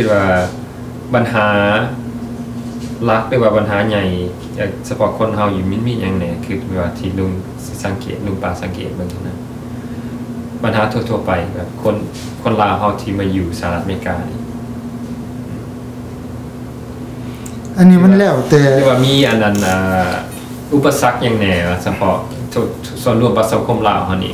คิดว่าปัญหาลักหรือว่าปัญหาใหญ่เฉพาะคนเฮาอยู่มีอย่างไหนคือว่าที่ลุงสังเกตลุงปาสังเกตเบิ่งนะปัญหาทั่วๆไปแบบคนลาวเฮาที่มาอยู่สหรัฐอเมริกาอันนี้มันแล้วแต่ว่ามีอันนั้นอุปสรรคอย่างแหน่เฉพาะส่วนรวมประสบคมลาวเฮานี่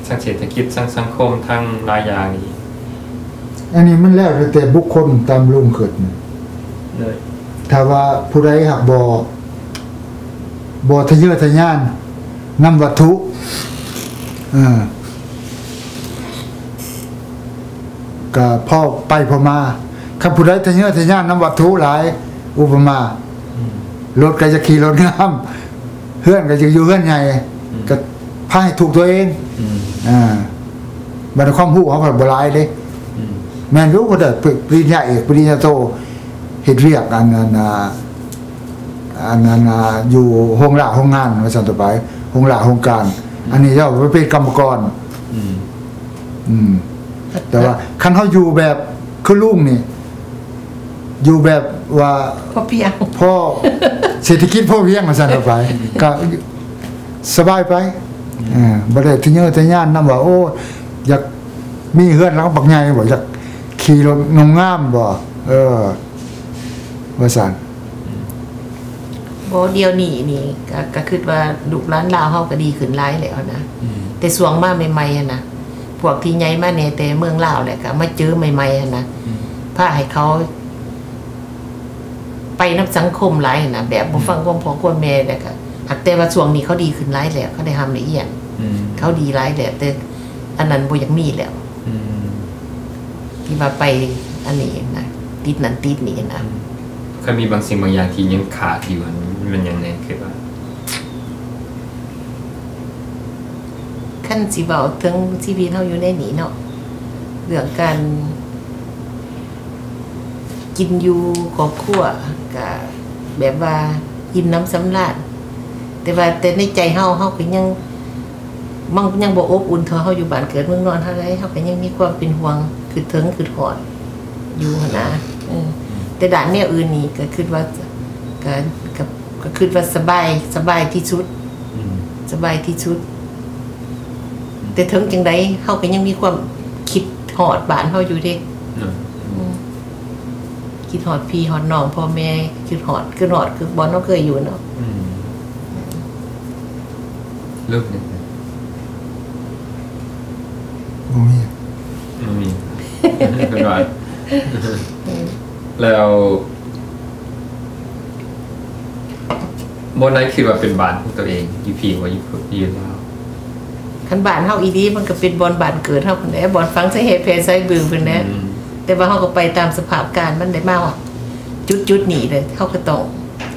ทั้งเศรษฐกิจทั้งสังคมทั้งหลายอย่างนี่อันนี้มันแล้วแต่บุคคลตามลุงเกิดถ้าว่าผู้ใดหักบ่ทะเยอทะยานนำวัตถุก็พ่อไปพอมาคันผู้ใดทะเยอทะยานนำวัตถุหลายอุปมารถก็จะขี่รถงามเฮือนก็จะอยู่เฮือนใหญ่ก็พาให้ถูกตัวเองบัดความรู้เขาก็บ่หลายเด้แม่นรู้ก็ได้ปริญญาเอกปริญญาโทเฮ็ดเวียกอันนั้นอยู่โรงงานว่าซั่นต่อไปโรงการอันนี้เจ้าไปเป็นกรรมกรแต่ว่าคันเฮาอยู่แบบคือลุงนี่อยู่แบบว่าพอเพียงพอเศรษฐกิจพอเพียงว่าซั่นต่อไปก็สบายไปบ่ได้ทะเยอทะยานนำว่าโอ้อยากมีเฮือนหลังบักใหญ่บ่อยากขี่รถงามบ่ว่าซั่นบ่เดียวนี่ก็คิดว่าลูกหลานลาวเฮาก็ดีขึ้นหลายแล้วนะแต่สวงมาใหม่ๆนะพวกที่ใหญ่มาแต่เมืองลาวแหละก็มาเจอใหม่ๆนะพาให้เขาไปนำสังคมหลายนะแบบบ่ฟังความพ่อความแม่แล้วก็หากแต่ว่าช่วงนี้เขาดีขึ้นหลายแล้วเขาได้ทำละเอียดเขาดีหลายแล้วแต่อันนั้นบ่อยากมีแล้วที่มาไปอันนี้นะติดนั้นติดนี่นะก็มีบางสิ่งบางอย่างที่ยังขาดอยู่มันยังไงคือว่าขั้นสิเว้าถึงชีวิตเฮาอยู่ในนี้เนาะเรื่องการกินอยู่ครอบครัวก็แบบว่าอิ่มน้ำสำราญแต่ในใจเฮาก็ยังมันยังบ่อบอุ่นเท่าเฮาอยู่บ้านเกิดเมืองนอนเท่าไรเฮาก็ยังมีความเป็นห่วงคือถึงคือหอดอยู่นะแต่ด้านแนวอื่นนี่ก็คิดว่าก็คิดว่าสบายที่สุดสบายที่สุดแต่ถึงจังได๋เฮาก็ยังมีความคิดหอดบ้านเฮาอยู่เด้คิดหอดพี่หอดน้องพ่อแม่คิดหอดคือบ่เฮาเคยอยู่เนาะเลิกเนี่ยมีเป็นไรแล้วบนนั้นคิดว่าเป็นบ้านของตัวเองอยู่พีว่าอยู่แล้วคันบ้านเฮาอีดีมันก็เป็นบ่อนบ้านเกิดเฮาพุ่นแหละบ่อนฝังใส่เฮ็ดเพใส่บึงพุ่นแหละแต่ว่าเฮาก็ไปตามสภาพการมันได้มาจุดนี้เลยเฮาก็ต้อง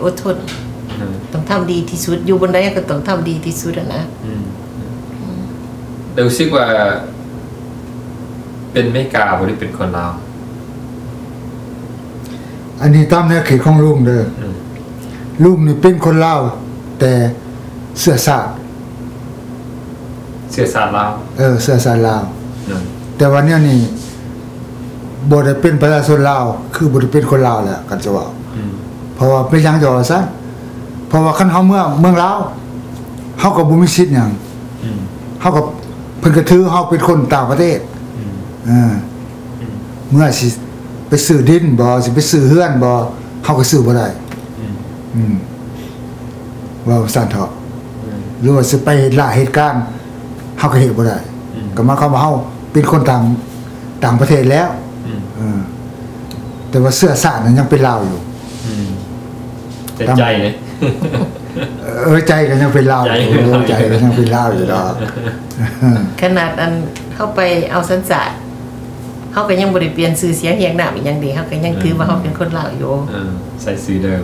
อดทนต้องทำดีที่สุดอยู่บนใดก็ต้องทำดีที่สุดนะรู้สึกว่าเป็นไม่กล้าบ่ได้เป็นคนลาวอันนี้ตามแนวคิดของลุงเด้อลุงนี่เป็นคนลาวแต่เสื้อสาดลาวเสื้อสาดลาวแต่วันนี้นี่บ่ได้เป็นประชาชนลาวคือบ่ได้เป็นคนลาวแหละกันจะว่าเพราะว่าเป็นหยังจะว่าซั่นเพราะว่าคันเฮาเมืองลาวเฮาก็บ่มีสิทธิ์หยังเฮาก็เพิ่นก็ถือเฮาเป็นคนต่างประเทศเมื่อสิไปซื้อดินบ่สิไปซื้อเฮือนบ่เฮาก็ซื้อบ่ได้ว่าซั่นเถาะหรือว่าสิไปเฮ็ดเหตุการณ์เฮาก็เฮ็ดบ่ได้ก็มาเข้ามาเฮาเป็นคนต่างประเทศแล้วแต่ว่าเสื้อสารนั้นยังเป็นลาวอยู่แต่ใจเลยใจก็ยังเป็นลาวใจก็ยังเป็นลาวอยู่ดอกขนาดอันเข้าไปเอาสัญชาติเขาก็ยังบ่ได้เปลี่ยนชื่อเสียงเฮียงนามอีกอย่างดีเขาก็ยังถือว่าเขาเป็นคนลาวอยู่ใส่ชื่อเดิม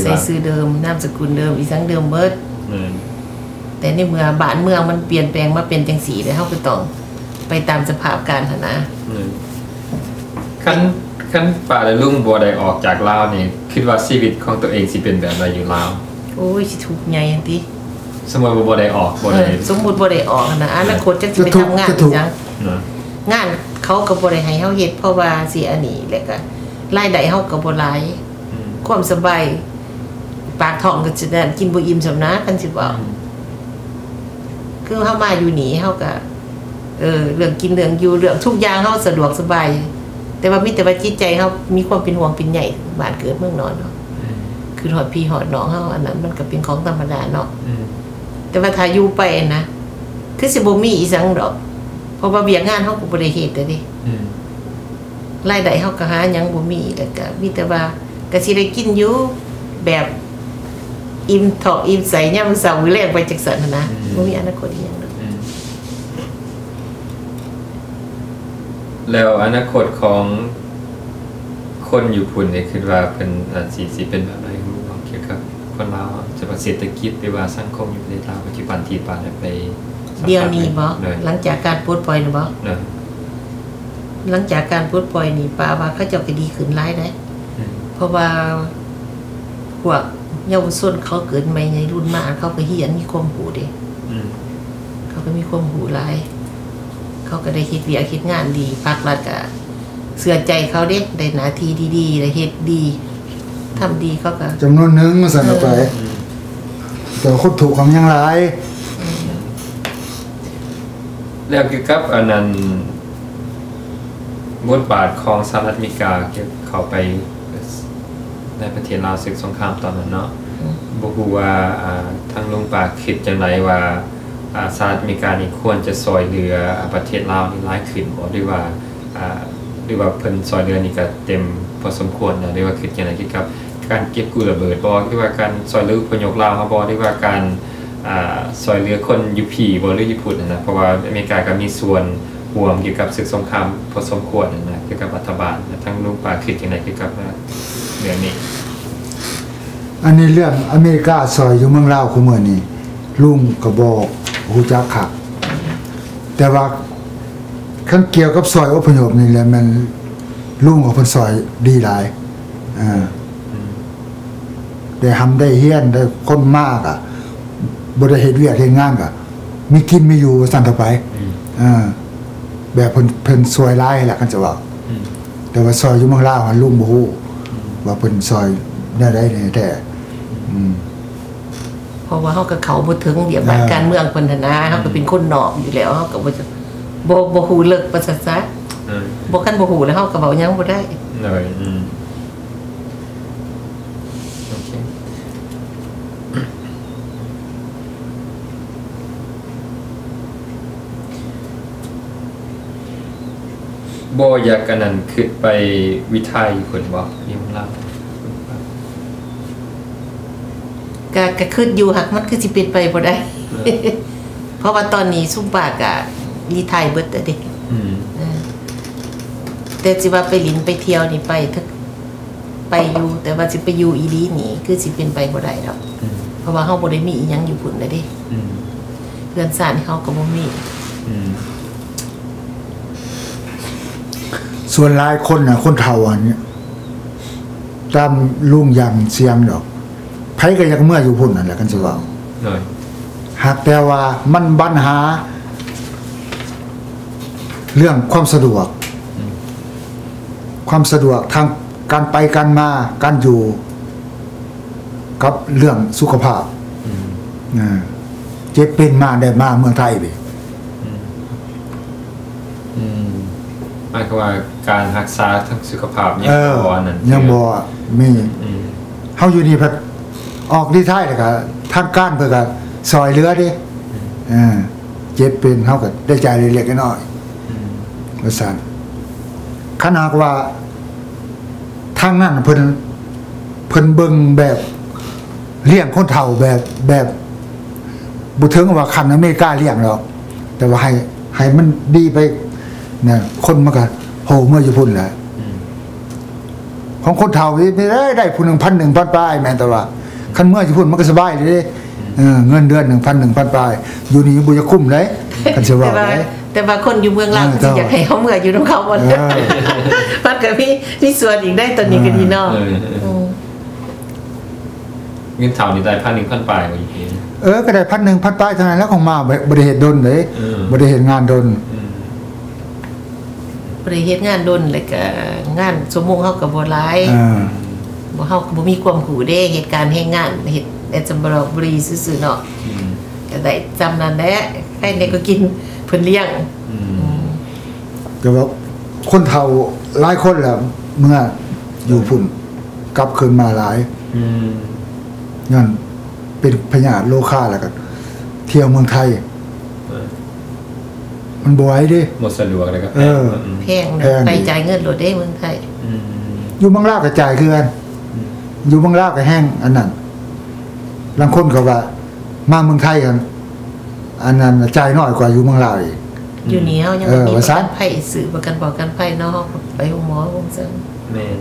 ใส่ชื่อเดิมนามสกุลเดิมอีสังเดิมเบิดแต่ในเมื่อบ้านเมืองมันเปลี่ยนแปลงมาเป็นจังซี่แล้วเขาก็ต้องไปตามสภาพการณ์นะขั้นป่าและลุงบ่ได้ออกจากลาวนี่คิดว่าชีวิตของตัวเองสิเป็นแบบไรอยู่ลาวโอ้ยสิทุกข์ใหญ่ติสมมุติบ่ได้ออกบ่ได้สมมุติบ่ได้ออกนะอนาคตจักสิไปทำงานจังงานเขา เขาก็บ่ได้ให้เฮาเฮ็ดเพราะว่าสิอันนี้แล้วก็รายได้เฮาก็บ่หลายความสบายปากท้องก็สิได้กินบ่อิ่มสำนะกันสิว่าคือเฮามาอยู่นี่เฮาก็เรื่องกินเรื่องอยู่เรื่องทุกอย่างเฮาสะดวกสบายแต่ว่ามีแต่ว่าจิตใจเฮามีความเป็นห่วงเป็นใหญ่บ้านเกิดเมืองนอนเนาะคือหอดพี่หอดน้องเฮาอันนั้นมันก็เป็นของธรรมดาเนาะแต่ว่าถ้าอยู่ไปนะคือสิบ่มีอีสังดอกเพราะว่าเวียกงานเฮาก็บ่ได้เฮ็ดเด้อรายได้เฮาก็หาหยังบ่มีแล้วก็มีแต่ว่าก็สิได้กินอยู่แบบอิ่มท้องอิ่มใสยามมื้อเช้ามื้อแลงไปจักซั่นนะบ่มีอนาคตอีหยังดอกแล้วอนาคตของคนอยู่พุ่นนี่คิดว่าเป็นสิเป็นแบบใดเกี่ยวกับคนลาวจะว่าเศรษฐกิจหรือว่าสังคมอยู่ในลาวปัจจุบันที่ปานไปเดี๋ยวนี้บ่หลังจากการปลดปล่อยนี่บ่หลังจากการปลดปล่อยนี่ป้าว่าเขาเจ้าก็ดีขึ้นหลายได้เพราะว่าพวกเยาวชนเขาเกิดใหม่ในรุ่นมาเขาก็เฮียนมีความรู้เด้เขาก็มีความรู้หลายเขาก็ได้เฮ็ดเวียกเฮ็ดงานดีภาครัฐก็เชื่อใจเขาเด้ได้หน้าที่ดีๆได้เฮ็ดดีทำดีเขาก็จำนวนนึงสั่นไปแต่คนถูกของยังหลายแล้วเกี่ยวกับอันนั้นบทบาทของสหรัฐอเมริกาเกี่ยวเข้าไปในประเทศลาวศึกสงครามตอนนั้นเนาะบ่ฮู้ว่าทางลุงปากคิดจังไดว่าสหรัฐอเมริกานี่ควรจะซอยเหลือประเทศลาวนี่หลายขึ้นบ่หรือว่าเพิ่นซอยเหลือนี่ก็เต็มพอสมควรนะหรือว่าคิดจังไดเกี่ยวกับการเก็บกู้ระเบิดบ่หรือว่าการซอยเหลืออพยพลาวบ่หรือว่าการซอยเหลือคนอยู่ผีบ่หรือญี่ปุ่นนะเพราะว่าอเมริกาก็มีส่วนร่วมเกี่ยวกับศึกสงครามพอสมควรนะเกี่ยวกับรัฐบาลทั้งลุงปากคิดจังไดเกี่ยวกับเรื่องนี้อันนี้เรื่องอเมริกาซอยอยู่เมืองลาวคุมื้อนี้ลุงก็บอกฮู้จักคักแต่ว่าคันเกี่ยวกับซอยอพยพนี่แหละมันลุงของเพิ่นซอยดีหลายได้ทำได้เฮียนได้คนมากอ่ะบ่ได้เฮ็ดเวียกเฮ็ดงานก็มีกินมีอยู่สั่นต่อไปแบบเพิ่นซอยหลายแหละคันจะว่าแต่ว่าซอยอยู่เมืองลาวลุงบ่ฮู้ว่าเพิ่นซอยได้แต่เพราะว่าเฮาก็เข้าบ่ถึงเดี๋ยวบ้านการเมืองเพิ่นน่ะนะเฮาก็เป็นคนนอกอยู่แล้วเฮาก็บ่ฮู้เลิกประสัสซะบ่คันบ่ฮู้แล้วเฮาก็เว้าหยังบ่ได้เลยโอเคบ่อยากกันนั้นคิดไปวิทยเพิ่นบ่นี่มันลาวก็คิดอยู่หักมันคือสิเป็นไปบ่ได้เพราะว่าตอนนี้ซุ่มปากก็รีไทร์เบิดเด้แต่สิว่าไปลิ้นไปเที่ยวนี่ไปอยู่แต่ว่าสิไปอยู่อีหลีนี่คือสิเป็นไปบ่ได้ดอกเพราะว่าเฮาบ่ได้มีอีหยังอยู่พุ่นเด้เรือนซ่านเฮาก็บ่มีส่วนหลายคนน่ะคนเฒ่าอันนี้ตามลุงยังเสียงดอกไผก็อยากเมื่ออยู่พุ่นนั่นแหละกันสิว่าหากแต่ว่ามันปัญหาเรื่องความสะดวกทางการไปกันมาการอยู่กับเรื่องสุขภาพเจ็บเป็นมาได้มาเมืองไทยไปหมายความว่าการรักษาทางสุขภาพยังบ่นั่นยังบ่มีเฮาอยู่นี่พัดออกที่ไทยแล้วก็ทางการเพิ่นก็ซอยเหลือเด้เจ็บเป็นเฮาก็ได้จ่ายเล็กๆน้อยๆว่าซั่นขนาดว่าทางนั้นเพิ่นเบิ่งแบบเลี้ยงคนเฒ่าแบบบ่ถึงว่าคันอเมริกาเลี้ยงหรอกแต่ว่าให้มันดีไปนะคนมันก็โหเมื่ออยู่พุ่นแหละของคนเฒ่าไม่ได้ผู้1,000 1,000 ปลายแม่นแต่ว่าคันเมื่ออยู่พุ่นมันก็สบายเลยเงินเดือน 1,000 ปลายอยู่นี่บ่จะคุ้มเลยคันสิว่าได้แต่ว่าคนอยู่เมืองลาวสิอยากให้เฮาเมื่ออยู่นำเขาบ่มันก็มีส่วนอีกได้ตอนนี้ก็ดีเนาะเงินเฒ่านี่ได้ 1,000 ปลายบ่อีกก็ได้ 1,000 ปลายเท่านั้นแล้วของมาบ่ได้เฮ็ดดนเลยบ่ได้เฮ็ดงานดน บ่ได้เฮ็ดงานดนแล้วก็งานสมมุติเฮาก็บ่หลายบ่เฮาก็บ่มีความรู้เด้เหตุการณ์เฮ็ดงานเฮ็ดแต่จำบ่บรีซื่อๆเนาะก็ได้จำนั้นแหละใครเนี่ยก็กินเพิ่นเลี้ยงแต่ว่าคนเฒ่าหลายคนแล้วเมื่ออยู่พุ่นกลับคืนมาหลายงั้นเป็นพญาธิโรคาแล้วก็เที่ยวเมืองไทยมันบ่ไหวดิหมดสะดวกเลยก็แพงไปจ่ายเงินโลดเด้เมืองไทยอยู่เมืองลาวก็จ่ายคือกันอยู่เมืองลาวก็แห้งอันนั้นบางคนก็ว่ามาเมืองไทยกันอันนั้นจ่ายน้อยกว่าอยู่เมืองลาวอีกอยู่นี่เฮายังมีประกันภัยซื้อประกันป้องกันภัยเนาะไปโรงหมอโรงเสริมแม่น